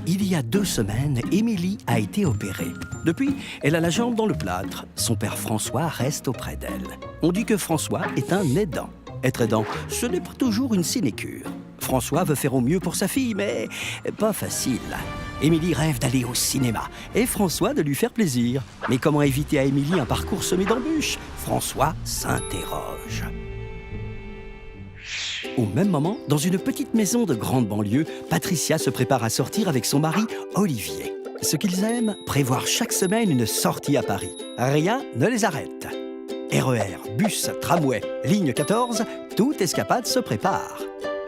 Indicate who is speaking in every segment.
Speaker 1: Il y a 2 semaines, Émilie a été opérée. Depuis, elle a la jambe dans le plâtre. Son père François reste auprès d'elle. On dit que François est un aidant. Être aidant, ce n'est pas toujours une sinécure. François veut faire au mieux pour sa fille, mais pas facile. Émilie rêve d'aller au cinéma et François de lui faire plaisir. Mais comment éviter à Émilie un parcours semé d'embûches? François s'interroge. Au même moment, dans une petite maison de grande banlieue, Patricia se prépare à sortir avec son mari, Olivier. Ce qu'ils aiment, prévoir chaque semaine une sortie à Paris. Rien ne les arrête. RER, bus, tramway, ligne 14, toute escapade se prépare.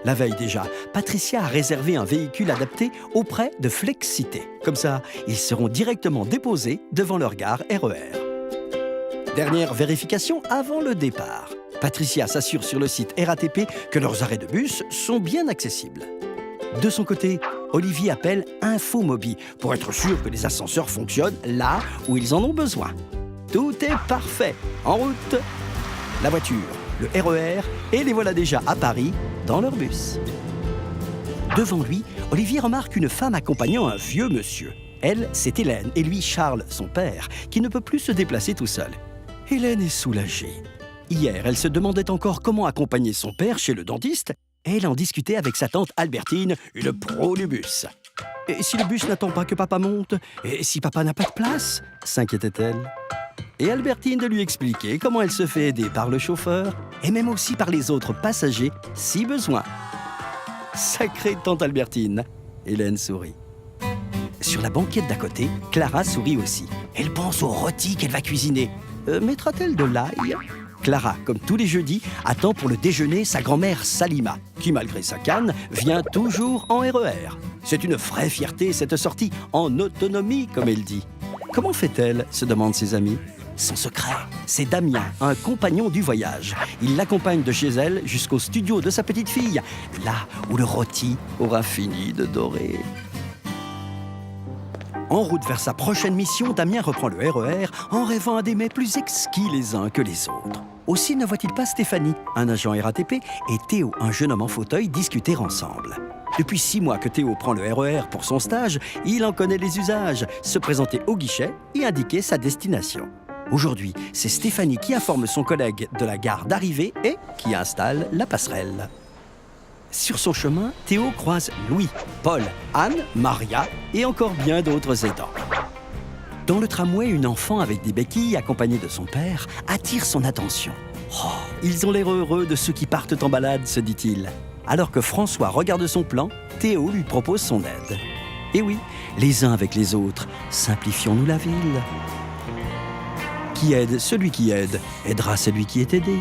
Speaker 1: La veille déjà, Patricia a réservé un véhicule adapté auprès de Flexcité. Comme ça, ils seront directement déposés devant leur gare RER. Dernière vérification avant le départ. Patricia s'assure sur le site RATP que leurs arrêts de bus sont bien accessibles. De son côté, Olivier appelle Infomobi pour être sûr que les ascenseurs fonctionnent là où ils en ont besoin. Tout est parfait. En route, la voiture, le RER et les voilà déjà à Paris dans leur bus. Devant lui, Olivier remarque une femme accompagnant un vieux monsieur. Elle, c'est Hélène et lui, Charles, son père, qui ne peut plus se déplacer tout seul. Hélène est soulagée. Hier, elle se demandait encore comment accompagner son père chez le dentiste et elle en discutait avec sa tante Albertine, une pro du bus. « Et si le bus n'attend pas que papa monte? Et si papa n'a pas de place ?» s'inquiétait-elle. Et Albertine de lui expliquer comment elle se fait aider par le chauffeur et même aussi par les autres passagers si besoin. Sacrée tante Albertine, Hélène sourit. Sur la banquette d'à côté, Clara sourit aussi. Elle pense au rôti qu'elle va cuisiner. Mettra-t-elle de l'ail? Clara, comme tous les jeudis, attend pour le déjeuner sa grand-mère Salima, qui, malgré sa canne, vient toujours en RER. C'est une vraie fierté, cette sortie en autonomie, comme elle dit. Comment fait-elle, se demandent ses amis. Son secret, c'est Damien, un compagnon du voyage. Il l'accompagne de chez elle jusqu'au studio de sa petite fille, là où le rôti aura fini de dorer. En route vers sa prochaine mission, Damien reprend le RER en rêvant à des mets plus exquis les uns que les autres. Aussi ne voit-il pas Stéphanie, un agent RATP, et Théo, un jeune homme en fauteuil, discuter ensemble. Depuis 6 mois que Théo prend le RER pour son stage, il en connaît les usages, se présenter au guichet et indiquer sa destination. Aujourd'hui, c'est Stéphanie qui informe son collègue de la gare d'arrivée et qui installe la passerelle. Sur son chemin, Théo croise Louis, Paul, Anne, Maria et encore bien d'autres aidants. Dans le tramway, une enfant avec des béquilles, accompagnée de son père, attire son attention. « Oh, ils ont l'air heureux de ceux qui partent en balade », se dit-il. Alors que François regarde son plan, Théo lui propose son aide. Et oui, les uns avec les autres, simplifions-nous la ville. Qui aide celui qui aide, aidera celui qui est aidé.